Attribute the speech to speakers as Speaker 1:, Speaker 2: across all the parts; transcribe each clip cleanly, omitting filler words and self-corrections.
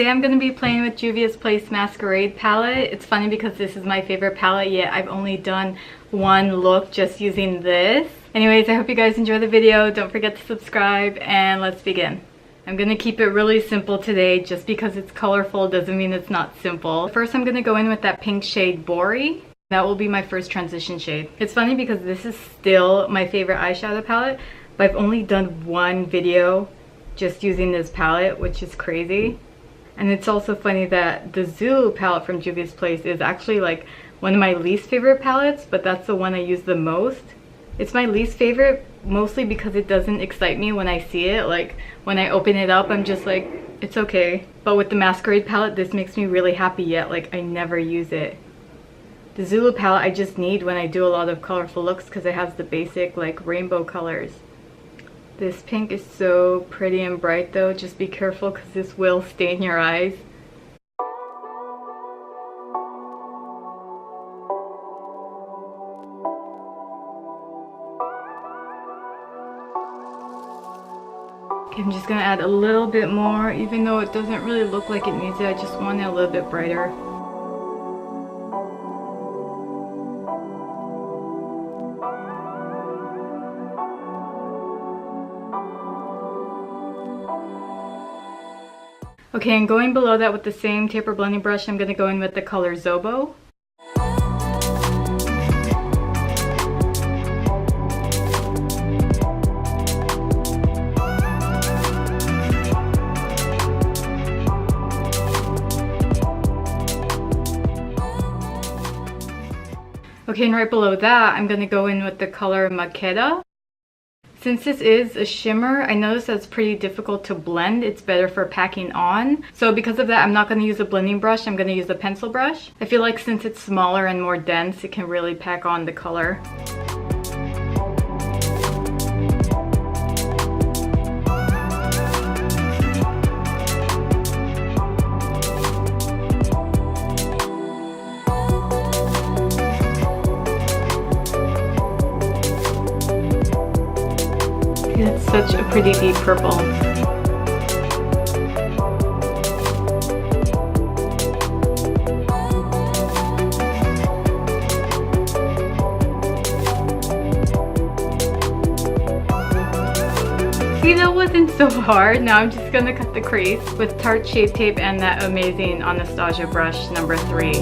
Speaker 1: Today I'm going to be playing with Juvia's Place Masquerade palette. It's funny because this is my favorite palette, yet I've only done one look just using this. Anyways, I hope you guys enjoy the video. Don't forget to subscribe and let's begin. I'm going to keep it really simple today. Just because it's colorful doesn't mean it's not simple. First I'm going to go in with that pink shade Bori. That will be my first transition shade. It's funny because this is still my favorite eyeshadow palette, but I've only done one video just using this palette, which is crazy. And it's also funny that the Zulu palette from Juvia's Place is actually like one of my least favorite palettes, but that's the one I use the most. It's my least favorite mostly because it doesn't excite me when I see it. Like when I open it up, I'm just like, it's okay. But with the Masquerade palette, this makes me really happy, yet like I never use it. The Zulu palette I just need when I do a lot of colorful looks because it has the basic like rainbow colors. This pink is so pretty and bright though. Just be careful because this will stain your eyes. Okay, I'm just gonna add a little bit more, even though it doesn't really look like it needs it. I just want it a little bit brighter. Okay, and going below that with the same taper blending brush, I'm going to go in with the color Zobo. Okay, and right below that, I'm going to go in with the color Makeda. Since this is a shimmer, I noticed that it's pretty difficult to blend. It's better for packing on. So because of that, I'm not going to use a blending brush. I'm going to use a pencil brush. I feel like since it's smaller and more dense, it can really pack on the color. It's such a pretty deep purple. See, that wasn't so hard. Now I'm just gonna cut the crease with Tarte Shape Tape and that amazing Anastasia brush number 3.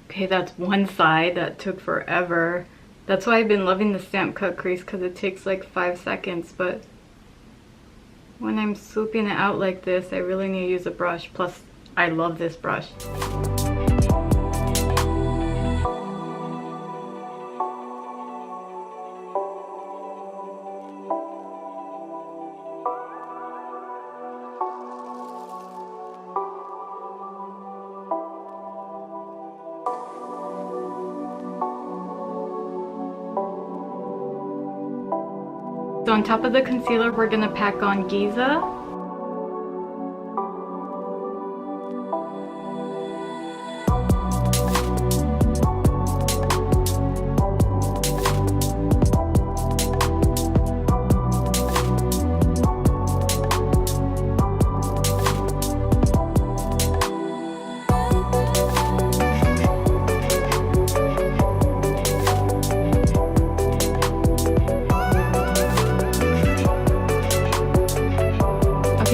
Speaker 1: Okay, that's one side. That took forever. That's why I've been loving the stamp cut crease, because it takes like 5 seconds, but when I'm swooping it out like this, I really need to use a brush. Plus, I love this brush. So on top of the concealer, we're going to pack on Giza.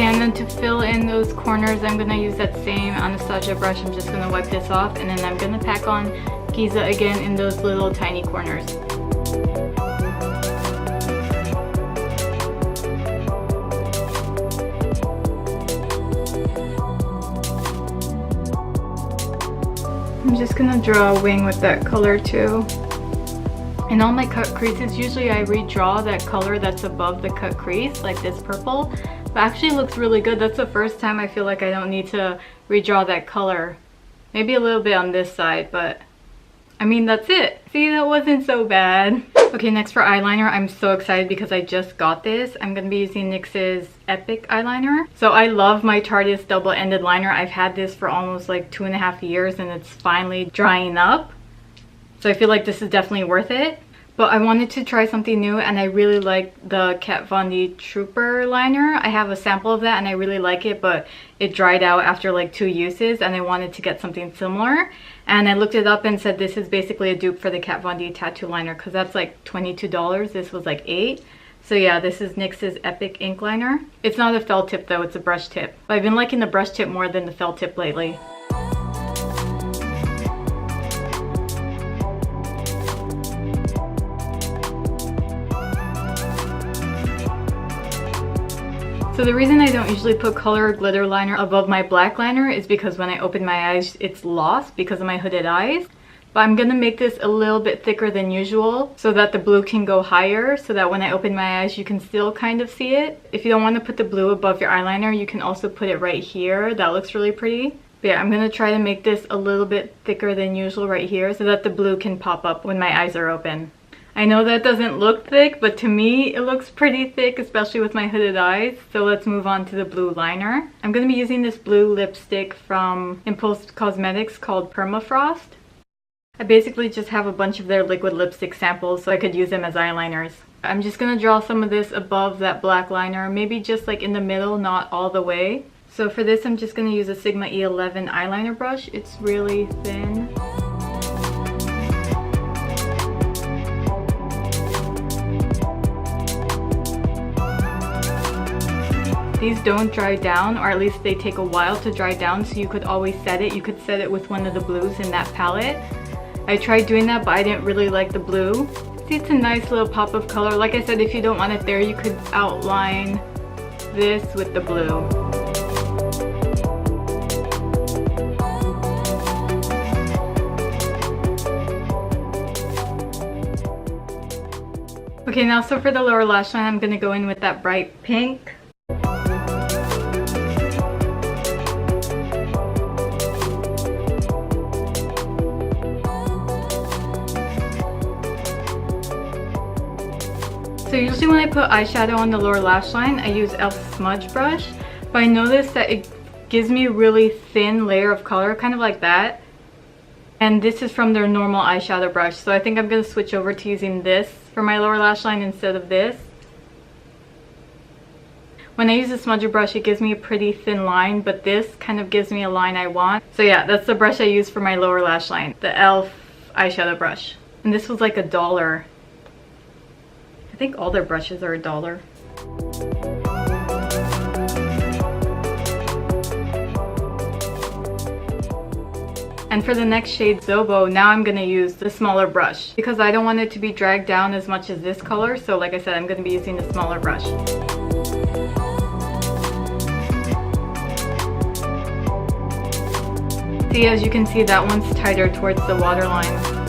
Speaker 1: And then to fill in those corners, I'm going to use that same Anastasia brush. I'm just going to wipe this off, and then I'm going to pack on Giza again in those little tiny corners. I'm just going to draw a wing with that color too. In all my cut creases, usually I redraw that color that's above the cut crease, like this purple. But actually it looks really good. That's the first time I feel like I don't need to redraw that color. Maybe a little bit on this side, but I mean, that's it. See, that wasn't so bad. Okay, next for eyeliner, I'm so excited because I just got this. I'm going to be using NYX's Epic Eyeliner. So I love my Tarteist double-ended liner. I've had this for almost like 2.5 years and it's finally drying up. So I feel like this is definitely worth it. But I wanted to try something new and I really like the Kat Von D Trooper liner. I have a sample of that and I really like it, but it dried out after like 2 uses and I wanted to get something similar. And I looked it up and said this is basically a dupe for the Kat Von D tattoo liner because that's like $22. This was like $8. So yeah, this is NYX's Epic Ink Liner. It's not a felt tip though, it's a brush tip. But I've been liking the brush tip more than the felt tip lately. So the reason I don't usually put color or glitter liner above my black liner is because when I open my eyes, it's lost because of my hooded eyes. But I'm going to make this a little bit thicker than usual so that the blue can go higher so that when I open my eyes, you can still kind of see it. If you don't want to put the blue above your eyeliner, you can also put it right here. That looks really pretty. But yeah, I'm going to try to make this a little bit thicker than usual right here so that the blue can pop up when my eyes are open. I know that doesn't look thick, but to me it looks pretty thick, especially with my hooded eyes. So let's move on to the blue liner. I'm going to be using this blue lipstick from Impulse Cosmetics called Permafrost. I basically just have a bunch of their liquid lipstick samples so I could use them as eyeliners. I'm just going to draw some of this above that black liner, maybe just like in the middle, not all the way. So for this I'm just going to use a Sigma E11 eyeliner brush. It's really thin. These don't dry down, or at least they take a while to dry down, so you could always set it. You could set it with one of the blues in that palette. I tried doing that, but I didn't really like the blue. See, it's a nice little pop of color. Like I said, if you don't want it there, you could outline this with the blue. Okay, now so for the lower lash line, I'm going to go in with that bright pink. So usually when I put eyeshadow on the lower lash line, I use e.l.f. smudge brush, but I noticed that it gives me a really thin layer of color, kind of like that. And this is from their normal eyeshadow brush, so I think I'm going to switch over to using this for my lower lash line instead of this. When I use the smudger brush, it gives me a pretty thin line, but this kind of gives me a line I want. So yeah, that's the brush I use for my lower lash line, the e.l.f. eyeshadow brush. And this was like $1. I think all their brushes are $1. And for the next shade, Zobo, now I'm going to use the smaller brush because I don't want it to be dragged down as much as this color. So like I said, I'm going to be using the smaller brush. See, as you can see, that one's tighter towards the waterline.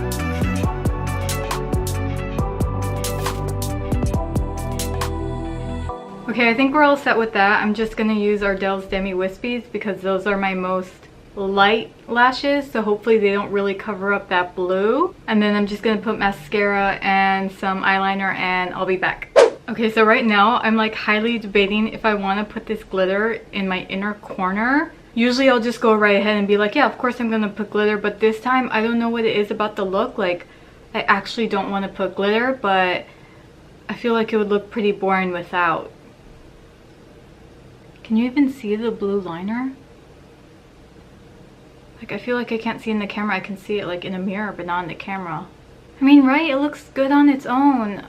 Speaker 1: Okay, I think we're all set with that. I'm just going to use Ardell's Demi Wispies because those are my most light lashes, so hopefully they don't really cover up that blue. And then I'm just going to put mascara and some eyeliner and I'll be back. Okay, so right now I'm like highly debating if I want to put this glitter in my inner corner. Usually I'll just go right ahead and be like, yeah, of course I'm going to put glitter, but this time I don't know what it is about the look. Like, I actually don't want to put glitter, but I feel like it would look pretty boring without. Can you even see the blue liner? Like, I feel like I can't see in the camera. I can see it like in a mirror, but not in the camera. I mean, right? It looks good on its own.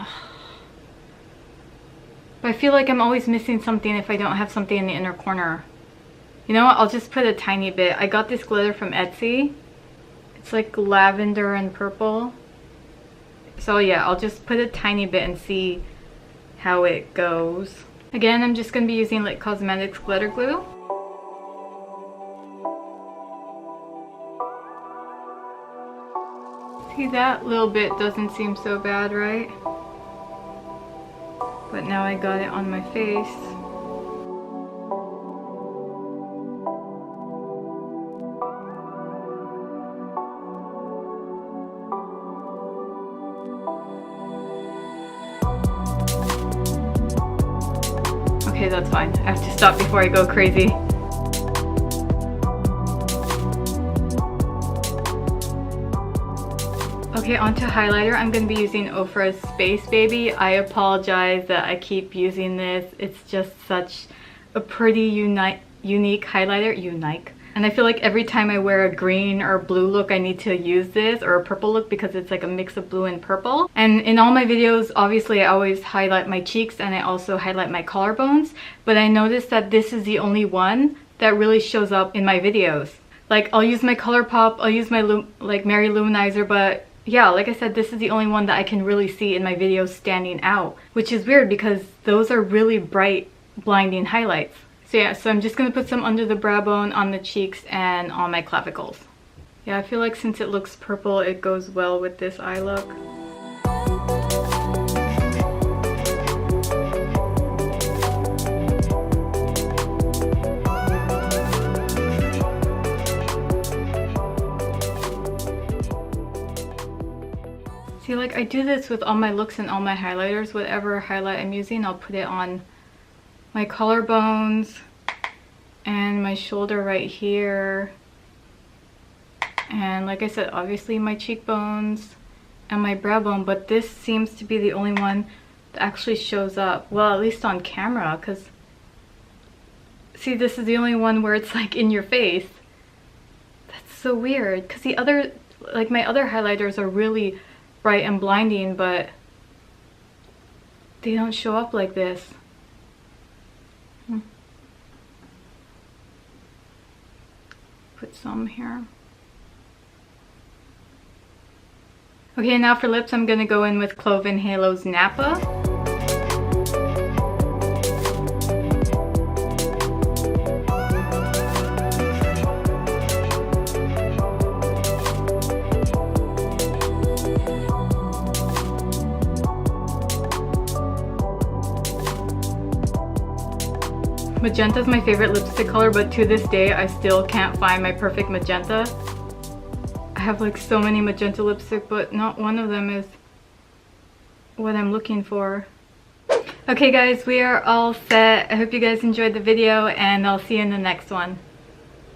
Speaker 1: But I feel like I'm always missing something if I don't have something in the inner corner. You know what? I'll just put a tiny bit. I got this glitter from Etsy. It's like lavender and purple. So yeah, I'll just put a tiny bit and see how it goes. Again, I'm just going to be using like Cosmetics glitter glue. See, that little bit doesn't seem so bad, right? But now I got it on my face. Okay, that's fine. I have to stop before I go crazy. Okay, onto highlighter. I'm going to be using Ofra's Space Baby. I apologize that I keep using this. It's just such a pretty unique highlighter. Unique. And I feel like every time I wear a green or blue look, I need to use this, or a purple look, because it's like a mix of blue and purple. And in all my videos, obviously I always highlight my cheeks and I also highlight my collarbones. But I noticed that this is the only one that really shows up in my videos. Like, I'll use my ColourPop, I'll use my Mary Luminizer, but yeah, like I said, this is the only one that I can really see in my videos standing out, which is weird because those are really bright, blinding highlights. So yeah, so I'm just going to put some under the brow bone, on the cheeks, and on my clavicles. Yeah, I feel like since it looks purple, it goes well with this eye look. See, like, I do this with all my looks and all my highlighters. Whatever highlight I'm using, I'll put it on my collarbones and my shoulder right here. And like I said, obviously my cheekbones and my brow bone. But this seems to be the only one that actually shows up. Well, at least on camera, because see, this is the only one where it's like in your face. That's so weird, because the other, like my other highlighters are really bright and blinding, but they don't show up like this. Put some here. Okay, now for lips, I'm gonna go in with Clove and Hallow's Napa. Magenta is my favorite lipstick color, but to this day I still can't find my perfect magenta. I have like so many magenta lipstick, but not one of them is what I'm looking for. Okay guys, we are all set. I hope you guys enjoyed the video, and I'll see you in the next one.